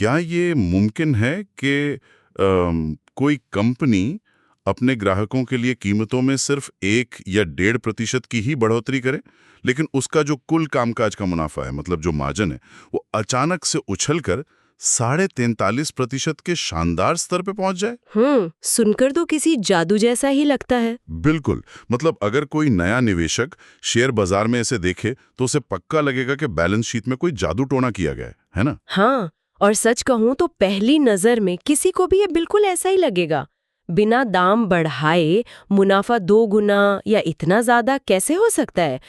क्या ये मुमकिन है कि कोई कंपनी अपने ग्राहकों के लिए कीमतों में सिर्फ 1 या 1.5% की ही बढ़ोतरी करे, लेकिन उसका जो कुल कामकाज का मुनाफा है, मतलब जो मार्जिन है, वो अचानक से उछलकर 43.5% के शानदार स्तर पे पहुंच जाए? सुनकर तो किसी जादू जैसा ही लगता है। बिल्कुल। मतलब अगर कोई नया निवेशक शेयर बाजार में इसे देखे तो उसे पक्का लगेगा कि बैलेंस शीट में कोई जादू टोना किया गया है ना? हाँ, और सच कहूं तो पहली नजर में किसी को भी ये बिल्कुल ऐसा ही लगेगा। बिना दाम बढ़ाए मुनाफा 2 गुना या इतना ज्यादा कैसे हो सकता है?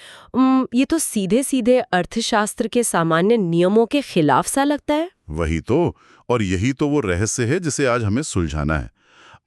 ये तो सीधे सीधे अर्थशास्त्र के सामान्य नियमों के खिलाफ सा लगता है। वही तो। और यही तो वो रहस्य है जिसे आज हमें सुलझाना है।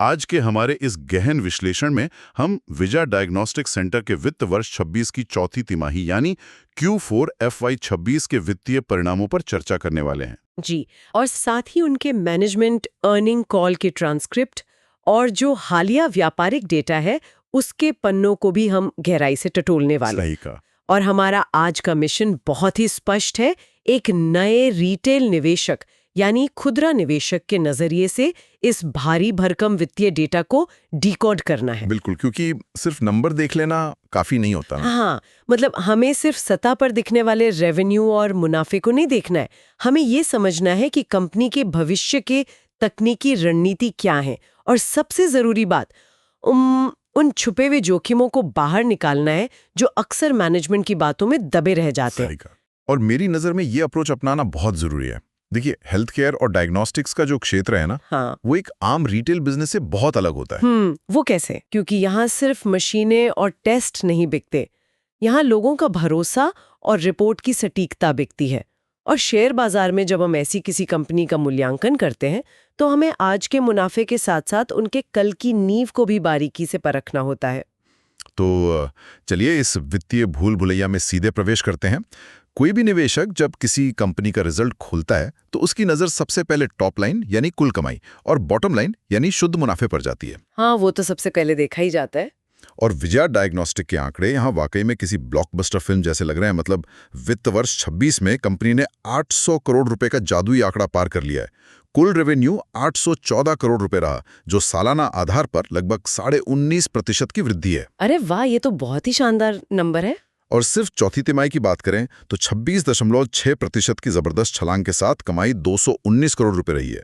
आज के हमारे इस गहन विश्लेषण में हम विजय डायग्नोस्टिक सेंटर के वित्त वर्ष 26 की चौथी तिमाही यानी Q4 FY 26 के वित्तीय परिणामों पर चर्चा करने वाले हैं। जी, और साथ ही उनके मैनेजमेंट अर्निंग कॉल की ट्रांसक्रिप्ट और जो हालिया व्यापारिक डेटा है उसके पन्नों को भी हम गहराई से टटोलने वाले हैं। सही कहा। और हमारा आज का मिशन बहुत ही स्पष्ट है, एक नए रिटेल निवेशक यानी खुदरा निवेशक के नजरिए से इस भारी भरकम वित्तीय डेटा को डिकोड करना है। बिल्कुल, क्योंकि सिर्फ नंबर देख लेना काफी नहीं होता ना। हाँ, मतलब हमें सिर्फ सतह पर दिखने वाले रेवेन्यू और मुनाफे को नहीं देखना है, हमें ये समझना है कि कंपनी के भविष्य के तकनीकी रणनीति क्या है, और सबसे जरूरी बात उन छुपे हुए जोखिमों को बाहर निकालना है जो अक्सर मैनेजमेंट की बातों में दबे रह जाते हैं। सही कहा। और मेरी नजर में ये अप्रोच अपनाना बहुत जरूरी है। देखिए, हेल्थ केयर और डायग्नोस्टिक्स का जो क्षेत्र है ना, हाँ, वो एक आम रिटेल बिजनेस से बहुत अलग होता है। वो कैसे? क्योंकि यहाँ सिर्फ मशीनें और टेस्ट नहीं बिकते, यहाँ लोगों का भरोसा और रिपोर्ट की सटीकता बिकती है। और शेयर बाजार में जब हम ऐसी किसी कंपनी का मूल्यांकन करते हैं तो हमें आज के मुनाफे के साथ साथ उनके कल की नींव को भी बारीकी से परखना होता है। तो चलिए इस वित्तीय भूल भुलैया में सीधे प्रवेश करते हैं। कोई भी निवेशक जब किसी कंपनी का रिजल्ट खोलता है तो उसकी नजर सबसे पहले टॉप लाइन यानी कुल कमाई और बॉटम लाइन यानी शुद्ध मुनाफे पर जाती है। हाँ, वो तो सबसे पहले देखा ही जाता है। और विजय डायग्नोस्टिक के आंकड़े यहाँ वाकई में किसी ब्लॉकबस्टर फिल्म जैसे लग रहे हैं। मतलब वित्त वर्ष 26 में कंपनी ने 800 करोड़ रुपए का जादुई आंकड़ा पार कर लिया है। कुल रेवेन्यू 814 करोड़ रुपए रहा, जो सालाना आधार पर लगभग 19.5% की वृद्धि है। अरे वाह, ये तो बहुत ही शानदार नंबर है। और सिर्फ चौथी तिमाही की बात करें तो 26.6% की जबरदस्त छलांग के साथ कमाई 219 करोड़ रुपए रही है।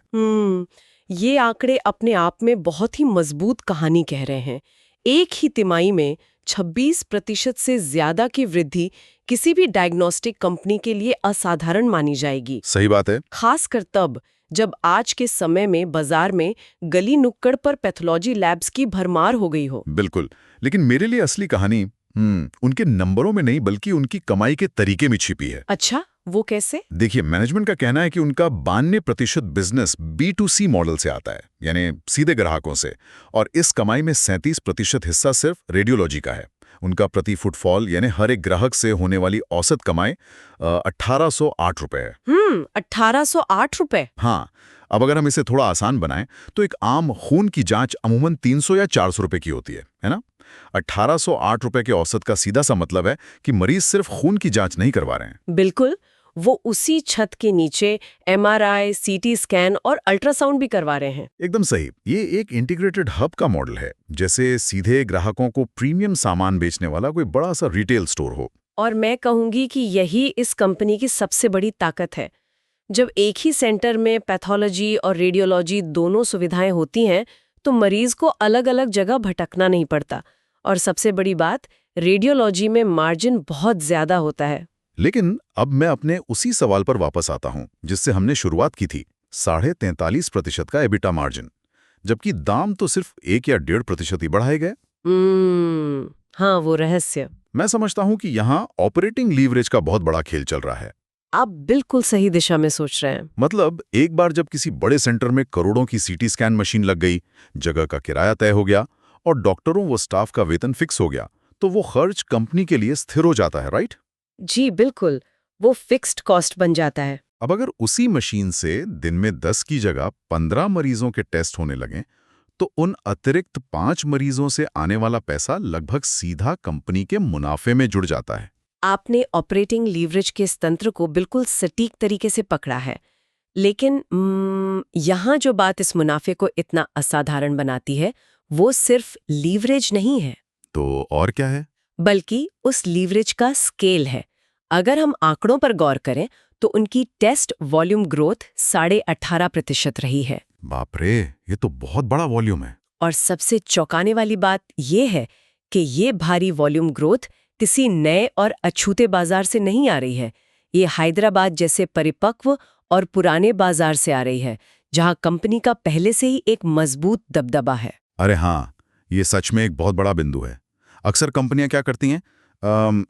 ये आंकड़े अपने आप में बहुत ही मजबूत कहानी कह रहे हैं। एक ही तिमाही में 26% से ज्यादा की वृद्धि किसी भी डायग्नोस्टिक कंपनी के लिए असाधारण मानी जाएगी। सही बात है। खासकर तब जब आज के समय में बाजार में गली नुक्कड़ पर पैथोलॉजी लैब्स की भरमार हो गई हो। बिल्कुल, लेकिन मेरे लिए असली कहानी उनके नंबरों में नहीं बल्कि उनकी कमाई के तरीके में छिपी है। अच्छा, वो कैसे? देखिए, मैनेजमेंट का कहना है कि उनका 92% बिजनेस B2C मॉडल से आता है, यानी सीधे ग्राहकों से, और इस कमाई में 37% हिस्सा सिर्फ रेडियोलॉजी का है। उनका प्रति फुटफॉल यानी हर एक ग्राहक से होने वाली औसत कमाई 1808 रुपए है। 1808 रुपए? हाँ, अब अगर हम इसे थोड़ा आसान बनाएं तो एक आम खून की जांच अमूमन 300 या 400 रुपए की होती है ना? 1808 रुपए के औसत का सीधा सा मतलब है कि मरीज सिर्फ खून की जांच नहीं करवा रहे हैं। बिल्कुल, वो उसी छत के नीचे MRI, CT स्कैन और अल्ट्रासाउंड भी करवा रहे हैं। एकदम सही। ये एक इंटीग्रेटेड हब का मॉडल है, जैसे सीधे ग्राहकों को प्रीमियम सामान बेचने वाला कोई बड़ा सा रिटेल स्टोर हो। और मैं कहूंगी कि यही इस कंपनी की सबसे बड़ी ताकत है। जब एक ही सेंटर में पैथोलॉजी और रेडियोलॉजी दोनों सुविधाएं होती हैं तो मरीज को अलग अलग जगह भटकना नहीं पड़ता। और सबसे बड़ी बात, रेडियोलॉजी में मार्जिन बहुत ज्यादा होता है। लेकिन अब मैं अपने उसी सवाल पर वापस आता हूं जिससे हमने शुरुआत की थी, 43.5% का एबिटा मार्जिन, जबकि दाम तो सिर्फ 1 या 1.5% ही बढ़ाए गए। हाँ, वो रहस्य। मैं समझता हूं कि यहाँ ऑपरेटिंग लीवरेज का बहुत बड़ा खेल चल रहा है। आप बिल्कुल सही दिशा में सोच रहे हैं। मतलब एक बार जब किसी बड़े सेंटर में करोड़ों की CT स्कैन मशीन लग गई, जगह का किराया तय हो गया और डॉक्टरों व स्टाफ का वेतन फिक्स हो गया, तो वो खर्च कंपनी के लिए स्थिर हो जाता है, राइट? जी बिल्कुल, वो फिक्स्ड कॉस्ट बन जाता है। अब अगर उसी मशीन से दिन में 10 की जगह 15 मरीजों के टेस्ट होने लगें, तो उन अतिरिक्त 5 मरीजों से आने वाला पैसा लगभग सीधा कंपनी के मुनाफे में जुड़ जाता है। आपने ऑपरेटिंग लीवरेज के इस तंत्र को बिल्कुल सटीक तरीके से पकड़ा है। लेकिन यहाँ जो बात इस मुनाफे को इतना असाधारण बनाती है वो सिर्फ लीवरेज नहीं है, तो और क्या है? बल्कि उस लीवरेज का स्केल है। अगर हम आंकड़ों पर गौर करें तो उनकी टेस्ट वॉल्यूम ग्रोथ 18.5% रही है। बाप रे, ये तो बहुत बड़ा वॉल्यूम है। और सबसे चौंकाने वाली बात ये है कि ये भारी वॉल्यूम ग्रोथ किसी नए और अछूते बाजार से नहीं आ रही है। ये हैदराबाद जैसे परिपक्व और पुराने बाजार से आ रही है, जहां कंपनी का पहले से ही एक मजबूत दबदबा है। अरे हाँ, ये सच में एक बहुत बड़ा बिंदु है। अक्सर कंपनियां क्या करती हैं,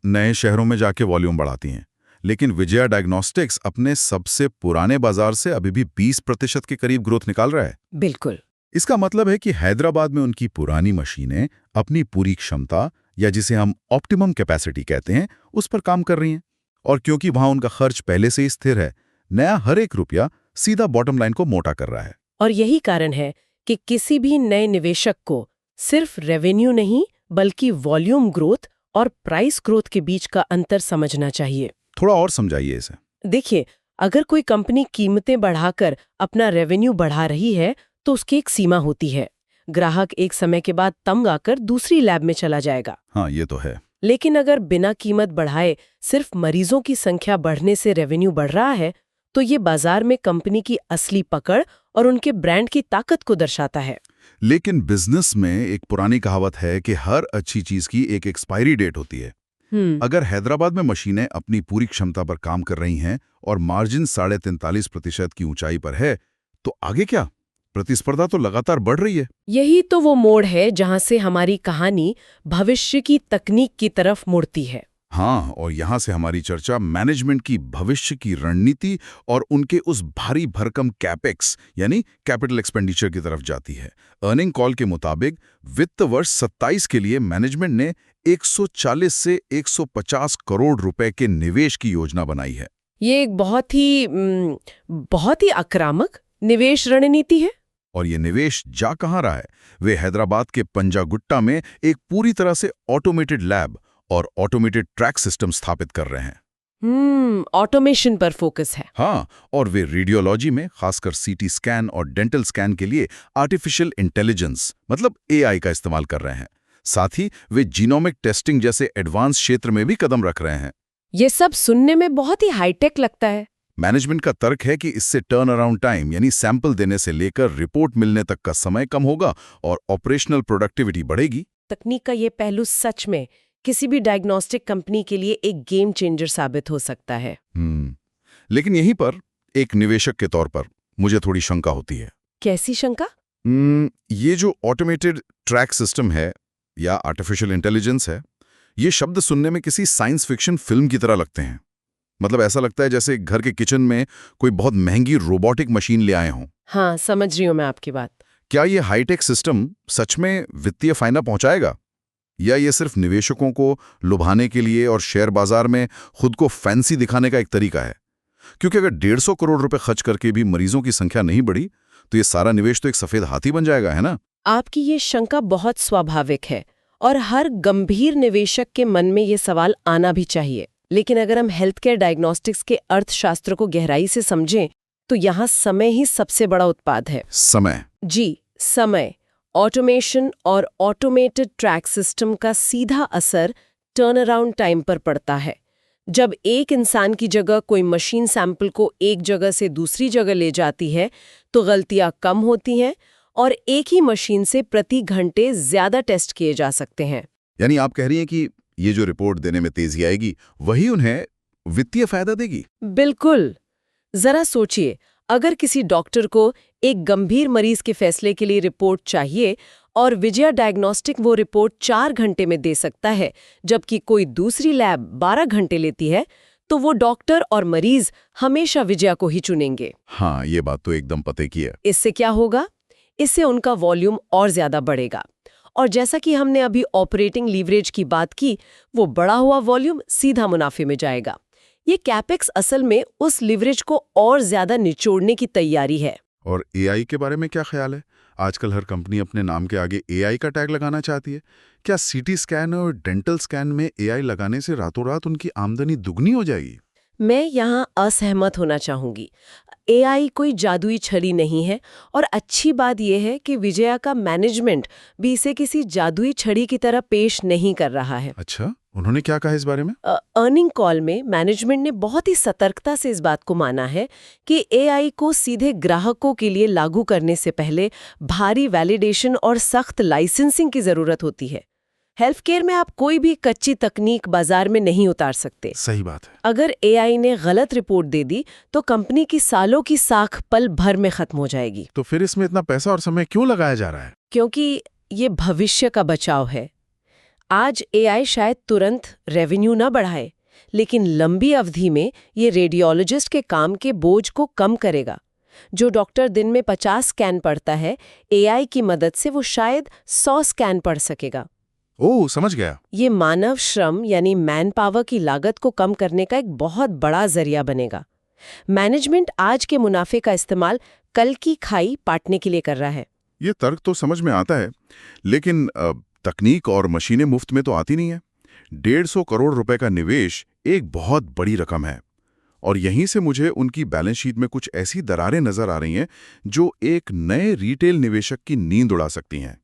नए शहरों में जाके वॉल्यूम बढ़ाती हैं, लेकिन विजया डायग्नोस्टिक्स अपने सबसे पुराने बाजार से अभी भी 20% के करीब ग्रोथ निकाल रहा है। बिल्कुल। इसका मतलब है कि हैदराबाद में उनकी पुरानी मशीनें अपनी पूरी क्षमता, या जिसे हम ऑप्टिमम कैपेसिटी कहते हैं, उस पर काम कर रही हैं। और क्योंकि वहां उनका खर्च पहले से ही स्थिर है, नया हर एक रुपया सीधा बॉटम लाइन को मोटा कर रहा है। और यही कारण है कि किसी भी नए निवेशक को सिर्फ रेवेन्यू नहीं बल्कि वॉल्यूम ग्रोथ और प्राइस ग्रोथ के बीच का अंतर समझना चाहिए। थोड़ा और समझाइए इसे। देखिए, अगर कोई कंपनी कीमतें बढ़ाकर अपना रेवेन्यू बढ़ा रही है तो उसकी एक सीमा होती है। ग्राहक एक समय के बाद तंग आकर दूसरी लैब में चला जाएगा। हाँ, ये तो है। लेकिन अगर बिना कीमत बढ़ाए सिर्फ मरीजों की संख्या बढ़ने से रेवेन्यू बढ़ रहा है तो ये बाजार में कंपनी की असली पकड़ और उनके ब्रांड की ताकत को दर्शाता है। लेकिन बिजनेस में एक पुरानी कहावत है कि हर अच्छी चीज की एक एक्सपायरी डेट होती है। अगर हैदराबाद में मशीनें अपनी पूरी क्षमता पर काम कर रही हैं और मार्जिन 43.5% की ऊंचाई पर है, तो आगे क्या? प्रतिस्पर्धा तो लगातार बढ़ रही है। यही तो वो मोड़ है जहां से हमारी कहानी भविष्य की तकनीक की तरफ मुड़ती है। हाँ, और यहां से हमारी चर्चा मैनेजमेंट की भविष्य की रणनीति और उनके उस भारी भरकम कैपेक्स यानी कैपिटल एक्सपेंडिचर की तरफ जाती है। अर्निंग कॉल के मुताबिक वित्त वर्ष 27 के लिए मैनेजमेंट ने 140 से 150 करोड़ रुपए के निवेश की योजना बनाई है। ये एक बहुत ही आक्रामक निवेश रणनीति है। और ये निवेश जा कहाँ रहा है? वे हैदराबाद के पंजागुट्टा में एक पूरी तरह से ऑटोमेटेड लैब और ऑटोमेटेड ट्रैक सिस्टम स्थापित कर रहे हैं। ऑटोमेशन पर फोकस है। हाँ, और वे रेडियोलॉजी में खासकर सीटी स्कैन और डेंटल स्कैन के लिए आर्टिफिशियल इंटेलिजेंस मतलब एआई का इस्तेमाल कर रहे हैं। साथ ही वे जीनोमिक टेस्टिंग जैसे एडवांस क्षेत्र में भी कदम रख रहे हैं। ये सब सुनने में बहुत ही हाईटेक लगता है। मैनेजमेंट का तर्क है कि इससे टर्न अराउंड टाइम यानी सैंपल देने से लेकर रिपोर्ट मिलने तक का समय कम होगा और ऑपरेशनल प्रोडक्टिविटी बढ़ेगी। तकनीक का ये पहलू सच में किसी भी डायग्नोस्टिक कंपनी के लिए एक गेम चेंजर साबित हो सकता है। लेकिन यहीं पर एक निवेशक के तौर पर मुझे थोड़ी शंका होती है। कैसी शंका? ये जो ऑटोमेटेड ट्रैक सिस्टम है या आर्टिफिशियल इंटेलिजेंस है, ये शब्द सुनने में किसी साइंस फिक्शन फिल्म की तरह लगते हैं। मतलब ऐसा लगता है जैसे घर के किचन में कोई बहुत महंगी रोबोटिक मशीन ले आए हों। हाँ, समझ रही हूँ मैं आपकी बात। क्या ये हाईटेक सिस्टम सच में वित्तीय फायदा पहुंचाएगा, या ये सिर्फ निवेशकों को लुभाने के लिए और शेयर बाजार में खुद को फैंसी दिखाने का एक तरीका है? क्योंकि अगर 150 करोड़ रुपए खर्च करके भी मरीजों की संख्या नहीं बढ़ी तो ये सारा निवेश तो एक सफेद हाथी बन जाएगा, है ना? आपकी ये शंका बहुत स्वाभाविक है और हर गंभीर निवेशक के मन में ये सवाल आना भी चाहिए। लेकिन अगर हम हेल्थ केयर डायग्नोस्टिक्स के अर्थशास्त्र को गहराई से समझें तो यहाँ समय ही सबसे बड़ा उत्पाद है। समय? जी, समय। ऑटोमेशन और ऑटोमेटेड ट्रैक सिस्टम का सीधा असर टर्न अराउंड टाइम पर पड़ता है। जब एक इंसान की जगह कोई मशीन सैंपल को एक जगह से दूसरी जगह ले जाती है तो गलतियां कम होती हैं और एक ही मशीन से प्रति घंटे ज्यादा टेस्ट किए जा सकते हैं। यानी आप कह रही हैं कि ये जो रिपोर्ट देने में तेजी आएगी वही उन्हें वित्तीय फायदा देगी? बिल्कुल। जरा सोचिए, अगर किसी डॉक्टर को एक गंभीर मरीज के फैसले के लिए रिपोर्ट चाहिए और विजया डायग्नोस्टिक वो रिपोर्ट 4 घंटे में दे सकता है, जबकि कोई दूसरी लैब 12 घंटे लेती है, तो वो डॉक्टर और मरीज हमेशा विजया को ही चुनेंगे। हाँ, ये बात तो एकदम पते की है। इससे क्या होगा? इससे उनका वॉल्यूम और ज्यादा बढ़ेगा और जैसा कि हमने अभी ऑपरेटिंग लीवरेज की बात की, वो बढ़ा हुआ वॉल्यूम सीधा मुनाफे में जाएगा। ये कैपेक्स असल में उस लीवरेज को और ज्यादा निचोड़ने की तैयारी है। और एआई के बारे में क्या ख्याल है? आजकल हर कंपनी अपने नाम के आगे एआई का टैग लगाना चाहती है। क्या सीटी स्कैन और डेंटल स्कैन में एआई लगाने से रातों रात उनकी आमदनी दुगनी हो जाएगी? मैं यहाँ असहमत होना चाहूंगी। AI कोई जादुई छड़ी नहीं है और अच्छी बात यह है कि विजया का मैनेजमेंट भी इसे किसी जादुई छड़ी की तरह पेश नहीं कर रहा है। अच्छा, उन्होंने क्या कहा इस बारे में? अर्निंग कॉल में मैनेजमेंट ने बहुत ही सतर्कता से इस बात को माना है कि AI को सीधे ग्राहकों के लिए लागू करने से पहले भारी वैलिडेशन और सख्त लाइसेंसिंग की जरूरत होती है। हेल्थ केयर में आप कोई भी कच्ची तकनीक बाजार में नहीं उतार सकते। सही बात है। अगर AI ने गलत रिपोर्ट दे दी तो कंपनी की सालों की साख पल भर में खत्म हो जाएगी। तो फिर इसमें इतना पैसा और समय क्यों लगाया जा रहा है? क्योंकि ये भविष्य का बचाव है। आज AI शायद तुरंत रेवेन्यू न बढ़ाए, लेकिन लंबी अवधि में ये रेडियोलॉजिस्ट के काम के बोझ को कम करेगा। जो डॉक्टर दिन में 50 स्कैन पढ़ता है, AI की मदद से वो शायद 100 स्कैन पढ़ सकेगा। ओह, समझ गया। ये मानव श्रम यानी मैन पावर की लागत को कम करने का एक बहुत बड़ा जरिया बनेगा। मैनेजमेंट आज के मुनाफे का इस्तेमाल कल की खाई पाटने के लिए कर रहा है। ये तर्क तो समझ में आता है, लेकिन तकनीक और मशीनें मुफ्त में तो आती नहीं है। 150 करोड़ रुपए का निवेश एक बहुत बड़ी रकम है, और यहीं से मुझे उनकी बैलेंस शीट में कुछ ऐसी दरारें नजर आ रही हैं जो एक नए रिटेल निवेशक की नींद उड़ा सकती हैं।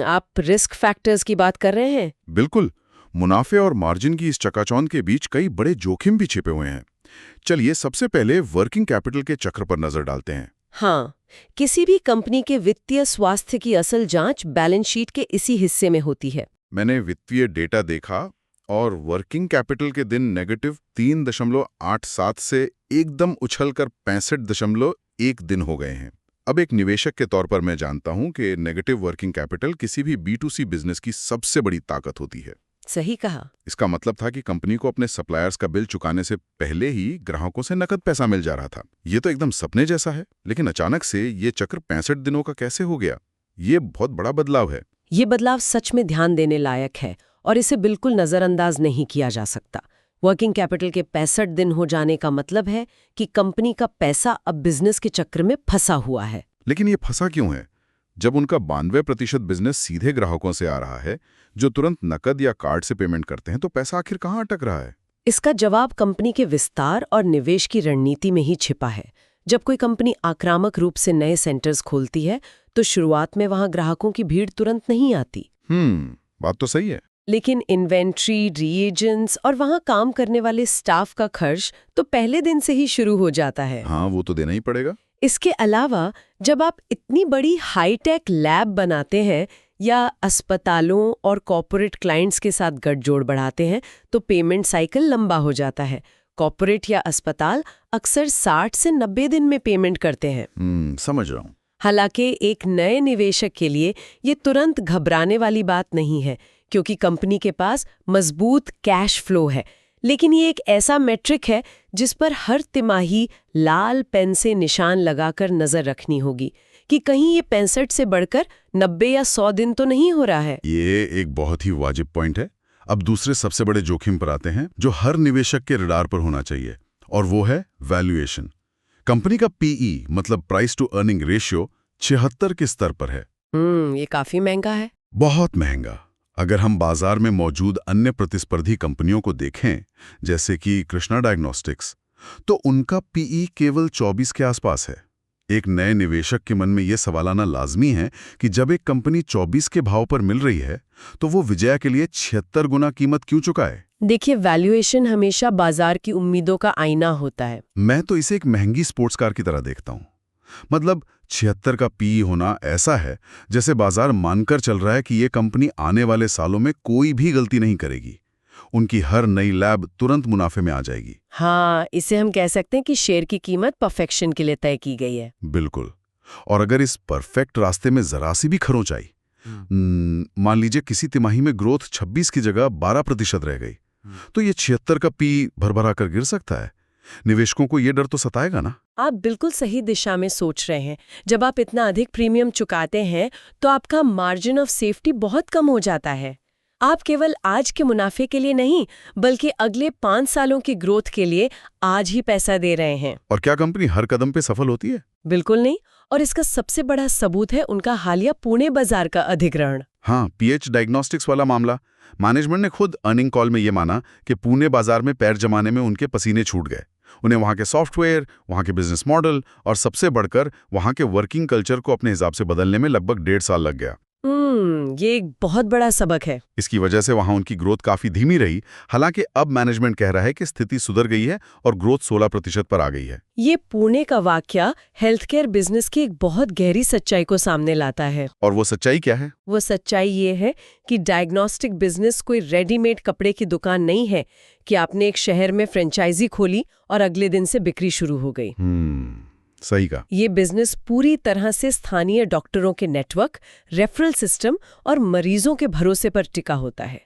आप रिस्क फैक्टर्स की बात कर रहे हैं? बिल्कुल। मुनाफे और मार्जिन की इस चकाचौंध के बीच कई बड़े जोखिम भी छिपे हुए हैं। चलिए सबसे पहले वर्किंग कैपिटल के चक्र पर नजर डालते हैं। हाँ, किसी भी कंपनी के वित्तीय स्वास्थ्य की असल जांच बैलेंस शीट के इसी हिस्से में होती है। मैंने वित्तीय डेटा देखा और वर्किंग कैपिटल के दिन नेगेटिव 3.87 से एकदम उछलकर 65.1 दिन हो गए हैं। अब एक निवेशक के तौर पर मैं जानता हूं कि नेगेटिव वर्किंग कैपिटल किसी भी B2C बिजनेस की सबसे बड़ी ताकत होती है। सही कहा। इसका मतलब था कि कंपनी को अपने सप्लायर्स का बिल चुकाने से पहले ही ग्राहकों से नकद पैसा मिल जा रहा था। ये तो एकदम सपने जैसा है, लेकिन अचानक से ये चक्र 65 दिनों का कैसे हो गया? ये बहुत बड़ा बदलाव है। ये बदलाव सच में ध्यान देने लायक है और इसे बिल्कुल नजरअंदाज नहीं किया जा सकता। वर्किंग कैपिटल के 65 दिन हो जाने का मतलब है कि कंपनी का पैसा अब बिजनेस के चक्र में फंसा हुआ है। लेकिन ये फंसा क्यों है? जब उनका 92% बिजनेस सीधे ग्राहकों से आ रहा है, जो तुरंत नकद या कार्ड से पेमेंट करते हैं, तो पैसा आखिर कहाँ अटक रहा है? इसका जवाब कंपनी के विस्तार और निवेश की रणनीति में ही छिपा है। जब कोई कंपनी आक्रामक रूप से नए सेंटर्स खोलती है, तो शुरुआत में वहां ग्राहकों की भीड़ तुरंत नहीं आती। बात तो सही है। लेकिन इन्वेंट्री, रीएजेंट्स और वहां काम करने वाले स्टाफ का खर्च तो पहले दिन से ही शुरू हो जाता है। हाँ, वो तो देना ही पड़ेगा। इसके अलावा जब आप इतनी बड़ी हाईटेक लैब बनाते हैं या अस्पतालों और कॉर्पोरेट क्लाइंट्स के साथ गठजोड़ बढ़ाते हैं, तो पेमेंट साइकिल लंबा हो जाता है। कॉर्पोरेट या अस्पताल अक्सर 60 से 90 दिन में पेमेंट करते हैं। समझ रहा हूँ। हालांकि एक नए निवेशक के लिए ये तुरंत घबराने वाली बात नहीं है, क्योंकि कंपनी के पास मजबूत कैश फ्लो है। लेकिन ये एक ऐसा मैट्रिक है जिस पर हर तिमाही लाल पेन से निशान लगाकर नजर रखनी होगी कि कहीं ये 65 से बढ़कर 90 या 100 दिन तो नहीं हो रहा है। ये एक बहुत ही वाजिब पॉइंट है। अब दूसरे सबसे बड़े जोखिम पर आते हैं, जो हर निवेशक के रडार पर होना चाहिए, और वो है वैल्यूएशन। कंपनी का PE मतलब प्राइस टू अर्निंग रेशियो 76 के स्तर पर है। ये काफी महंगा है। बहुत महंगा। अगर हम बाजार में मौजूद अन्य प्रतिस्पर्धी कंपनियों को देखें, जैसे कि कृष्णा डायग्नोस्टिक्स, तो उनका PE केवल 24 के आसपास है। एक नए निवेशक के मन में यह सवाल आना लाजमी है कि जब एक कंपनी 24 के भाव पर मिल रही है, तो वो विजया के लिए 76 गुना कीमत क्यों चुकाए? देखिए, वैल्यूएशन हमेशा बाजार की उम्मीदों का आईना होता है। मैं तो इसे एक महंगी स्पोर्ट्स कार की तरह देखता हूं। मतलब 76 का PE होना ऐसा है जैसे बाजार मानकर चल रहा है कि ये कंपनी आने वाले सालों में कोई भी गलती नहीं करेगी। उनकी हर नई लैब तुरंत मुनाफे में आ जाएगी। हाँ, इसे हम कह सकते हैं कि शेयर की कीमत परफेक्शन के लिए तय की गई है। बिल्कुल। और अगर इस परफेक्ट रास्ते में जरा सी भी खरोंच आई, मान लीजिए किसी तिमाही में ग्रोथ 26 की जगह 12% रह गई, तो ये 76 का PE भरभरा कर गिर सकता है। निवेशकों को ये डर तो सताएगा ना। आप बिल्कुल सही दिशा में सोच रहे हैं। जब आप इतना अधिक प्रीमियम चुकाते हैं, तो आपका मार्जिन ऑफ सेफ्टी बहुत कम हो जाता है। आप केवल आज के मुनाफे के लिए नहीं, बल्कि अगले 5 सालों की ग्रोथ के लिए आज ही पैसा दे रहे हैं। और क्या कंपनी हर कदम पे सफल होती है? बिल्कुल नहीं। और इसका सबसे बड़ा सबूत है उनका हालिया पुणे बाजार का अधिग्रहण। हाँ, PH डायग्नोस्टिक्स वाला मामला। मैनेजमेंट ने खुद अर्निंग कॉल में ये माना कि पुणे बाजार में पैर जमाने में उनके पसीने छूट गए। उन्हें वहाँ के सॉफ्टवेयर, वहाँ के बिजनेस मॉडल और सबसे बढ़कर वहाँ के वर्किंग कल्चर को अपने हिसाब से बदलने में लगभग 1.5 साल लग गया। ये एक बहुत बड़ा सबक है। इसकी वजह से वहाँ उनकी ग्रोथ काफ़ी धीमी रही। हालांकि अब मैनेजमेंट कह रहा है कि स्थिति सुधर गई है और ग्रोथ 16% पर आ गई है। ये पुणे का वाकया हेल्थ केयर बिजनेस की एक बहुत गहरी सच्चाई को सामने लाता है। और वो सच्चाई क्या है? वो सच्चाई ये है कि डायग्नोस्टिक बिजनेस कोई रेडीमेड कपड़े की दुकान नहीं है कि आपने एक शहर में फ्रेंचाइजी खोली और अगले दिन से बिक्री शुरू हो गई। सही कहा। ये बिजनेस पूरी तरह से स्थानीय डॉक्टरों के नेटवर्क, रेफरल सिस्टम और मरीजों के भरोसे पर टिका होता है।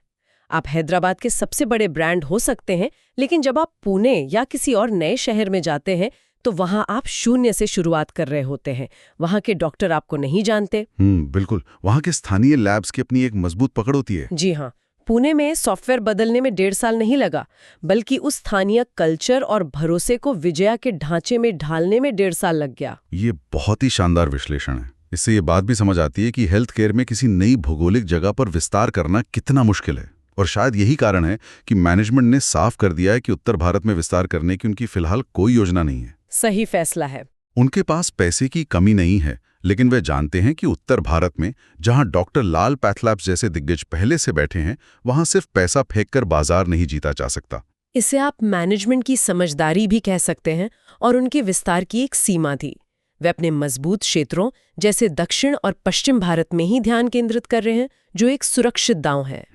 आप हैदराबाद के सबसे बड़े ब्रांड हो सकते हैं, लेकिन जब आप पुणे या किसी और नए शहर में जाते हैं तो वहां आप शून्य से शुरुआत कर रहे होते हैं। वहां के डॉक्टर आपको नहीं जानते। बिल्कुल। वहां के स्थानीय लैब्स की अपनी एक मजबूत पकड़ होती है। जी हाँ, पुणे में सॉफ्टवेयर बदलने में 1.5 साल नहीं लगा, बल्कि उस स्थानीय कल्चर और भरोसे को विजया के ढांचे में ढालने में 1.5 साल लग गया। ये बहुत ही शानदार विश्लेषण है। इससे ये बात भी समझ आती है कि हेल्थ केयर में किसी नई भौगोलिक जगह पर विस्तार करना कितना मुश्किल है। और शायद यही कारण है कि मैनेजमेंट ने साफ कर दिया है कि उत्तर भारत में विस्तार करने की उनकी फिलहाल कोई योजना नहीं है। सही फैसला है। उनके पास पैसे की कमी नहीं है, लेकिन वे जानते हैं कि उत्तर भारत में जहां डॉक्टर लाल पैथलैब्स जैसे दिग्गज पहले से बैठे हैं, वहां सिर्फ पैसा फेंककर बाजार नहीं जीता जा सकता। इसे आप मैनेजमेंट की समझदारी भी कह सकते हैं और उनके विस्तार की एक सीमा थी। वे अपने मजबूत क्षेत्रों जैसे दक्षिण और पश्चिम भारत में ही ध्यान केंद्रित कर रहे हैं, जो एक सुरक्षित दांव है।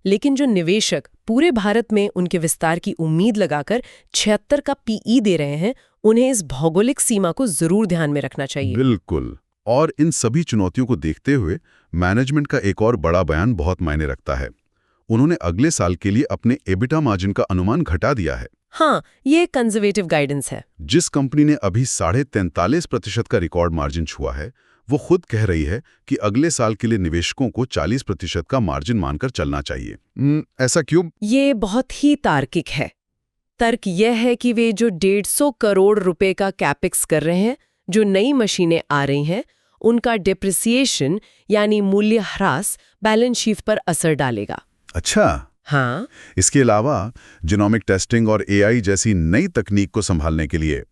लेकिन जो निवेशक पूरे भारत में उनके विस्तार की उम्मीद लगाकर 76 का पीई दे रहे हैं, उन्हें इस भौगोलिक सीमा को जरूर ध्यान में रखना चाहिए। बिल्कुल। और इन सभी चुनौतियों को देखते हुए मैनेजमेंट का एक और बड़ा बयान बहुत मायने रखता है। उन्होंने अगले साल के लिए अपने एबिटा मार्जिन का अनुमान घटा दिया है। हाँ, ये कंजर्वेटिव गाइडेंस है। जिस कंपनी ने अभी 43.5% का रिकॉर्ड मार्जिन छुआ है, वो खुद कह रही है कि अगले साल के लिए निवेशकों को 40% का मार्जिन मानकर चलना चाहिए। ऐसा क्यों? ये बहुत ही तार्किक है। तर्क यह है कि वे जो 150 करोड़ रुपए का कैपेक्स कर रहे हैं, जो नई मशीनें आ रही हैं, उनका डिप्रिसिएशन यानी मूल्य ह्रास बैलेंस शीट पर असर डालेगा। अच्छा। हाँ। इसके अलावा जीनोमिक टेस्टिंग और एआई जैसी नई तकनीक को संभालने के लिए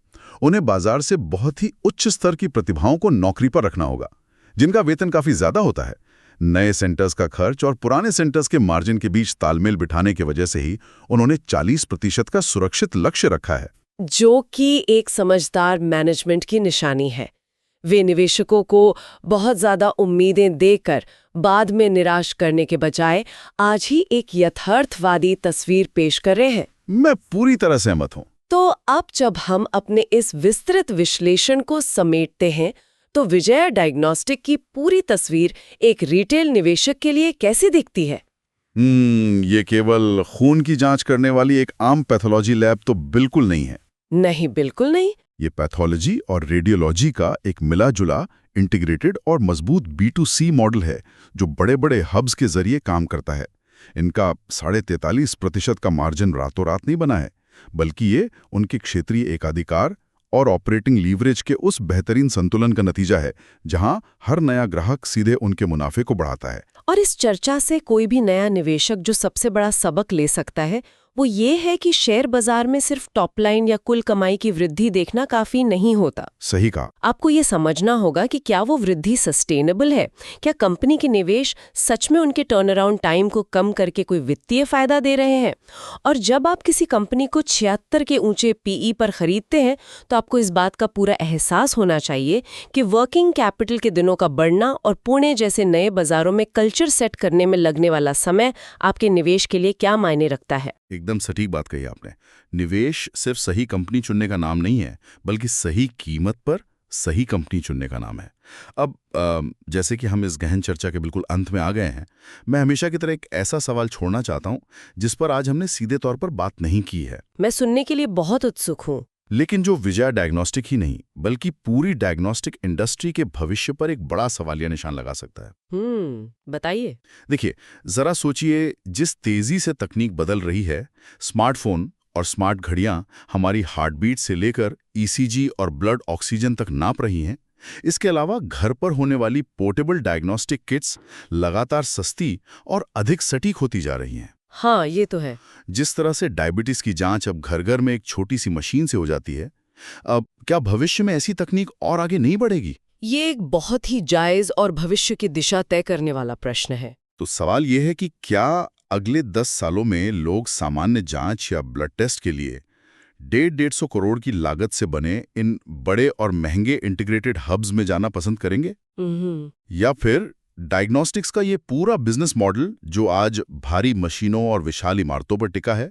उन्हें बाजार से बहुत ही उच्च स्तर की प्रतिभाओं को नौकरी पर रखना होगा, जिनका वेतन काफी ज्यादा होता है। नए सेंटर्स का खर्च और पुराने सेंटर्स के मार्जिन के बीच तालमेल बिठाने की वजह से ही उन्होंने 40% का सुरक्षित लक्ष्य रखा है, जो कि एक समझदार मैनेजमेंट की निशानी है। वे निवेशकों को बहुत ज्यादा उम्मीदें देकर बाद में निराश करने के बजाय आज ही एक यथार्थवादी तस्वीर पेश कर रहे हैं। मैं पूरी तरह सहमत हूं। तो अब जब हम अपने इस विस्तृत विश्लेषण को समेटते हैं, तो विजया डायग्नोस्टिक की पूरी तस्वीर एक रिटेल निवेशक के लिए कैसी दिखती है? ये केवल खून की जांच करने वाली एक आम पैथोलॉजी लैब तो बिल्कुल नहीं है। नहीं, बिल्कुल नहीं। ये पैथोलॉजी और रेडियोलॉजी का एक मिला-जुला, इंटीग्रेटेड और मजबूत B2C मॉडल है, जो बड़े-बड़े हब्स के जरिए काम करता है। इनका 43.5% का मार्जिन रातों रात नहीं बना है, बल्कि ये उनके क्षेत्रीय एकाधिकार और ऑपरेटिंग लीवरेज के उस बेहतरीन संतुलन का नतीजा है, जहां हर नया ग्राहक सीधे उनके मुनाफे को बढ़ाता है। और इस चर्चा से कोई भी नया निवेशक जो सबसे बड़ा सबक ले सकता है, वो ये है कि शेयर बाजार में सिर्फ टॉप लाइन या कुल कमाई की वृद्धि देखना काफी नहीं होता। सही कहा। आपको ये समझना होगा कि क्या वो वृद्धि सस्टेनेबल है, क्या कंपनी के निवेश सच में उनके टर्नअराउंड टाइम को कम करके कोई वित्तीय फायदा दे रहे हैं। और जब आप किसी कंपनी को 76 के ऊंचे पीई पर खरीदते हैं, तो आपको इस बात का पूरा एहसास होना चाहिए कि वर्किंग कैपिटल के दिनों का बढ़ना और पुणे जैसे नए बाजारों में कल्चर सेट करने में लगने वाला समय आपके निवेश के लिए क्या मायने रखता है। एकदम सटीक बात कही आपने। निवेश सिर्फ सही कंपनी चुनने का नाम नहीं है, बल्कि सही कीमत पर सही कंपनी चुनने का नाम है। अब जैसे कि हम इस गहन चर्चा के बिल्कुल अंत में आ गए हैं, मैं हमेशा की तरह एक ऐसा सवाल छोड़ना चाहता हूं जिस पर आज हमने सीधे तौर पर बात नहीं की है। मैं सुनने के लिए बहुत उत्सुक हूं। लेकिन जो विजया डायग्नोस्टिक ही नहीं, बल्कि पूरी डायग्नोस्टिक इंडस्ट्री के भविष्य पर एक बड़ा सवालिया निशान लगा सकता है। बताइए। देखिए, जरा सोचिए, जिस तेजी से तकनीक बदल रही है, स्मार्टफोन और स्मार्ट घड़ियां हमारी हार्टबीट से लेकर ईसीजी और ब्लड ऑक्सीजन तक नाप रही हैं। इसके अलावा घर पर होने वाली पोर्टेबल डायग्नोस्टिक किट्स लगातार सस्ती और अधिक सटीक होती जा रही हैं। हाँ, ये तो है। जिस तरह से डायबिटीज की जांच अब घर घर में एक छोटी सी मशीन से हो जाती है, अब क्या भविष्य में ऐसी तकनीक और आगे नहीं बढ़ेगी? ये एक बहुत ही जायज और भविष्य की दिशा तय करने वाला प्रश्न है। तो सवाल यह है कि क्या अगले 10 सालों में लोग सामान्य जांच या ब्लड टेस्ट के लिए 150 करोड़ की लागत से बने इन बड़े और महंगे इंटीग्रेटेड हब्स में जाना पसंद करेंगे? या फिर डायग्नोस्टिक्स का ये पूरा बिजनेस मॉडल जो आज भारी मशीनों और विशाल इमारतों पर टिका है,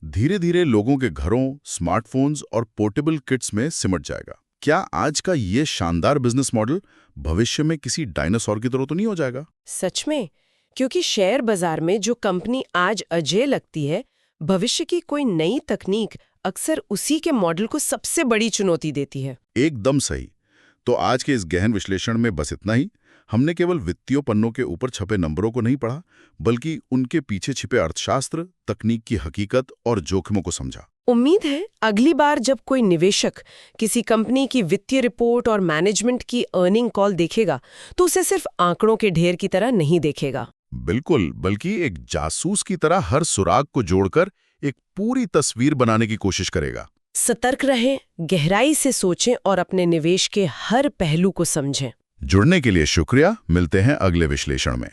धीरे धीरे लोगों के घरों, स्मार्टफोन्स और पोर्टेबल किट्स में सिमट जाएगा? क्या आज का ये शानदार बिजनेस मॉडल भविष्य में किसी डायनासोर की तरह तो नहीं हो जाएगा? सच में, क्योंकि शेयर बाजार में जो कंपनी आज अजेय लगती है, भविष्य की कोई नई तकनीक अक्सर उसी के मॉडल को सबसे बड़ी चुनौती देती है। एकदम सही। तो आज के इस गहन विश्लेषण में बस इतना ही। हमने केवल वित्तीय पन्नों के ऊपर छपे नंबरों को नहीं पढ़ा, बल्कि उनके पीछे छिपे अर्थशास्त्र, तकनीक की हकीकत और जोखिमों को समझा। उम्मीद है अगली बार जब कोई निवेशक किसी कंपनी की वित्तीय रिपोर्ट और मैनेजमेंट की अर्निंग कॉल देखेगा तो उसे सिर्फ आंकड़ों के ढेर की तरह नहीं देखेगा। बिल्कुल, बल्कि एक जासूस की तरह हर सुराग को जोड़कर एक पूरी तस्वीर बनाने की कोशिश करेगा। सतर्क रहें, गहराई से सोचें और अपने निवेश के हर पहलू को समझें। जुड़ने के लिए शुक्रिया। मिलते हैं अगले विश्लेषण में।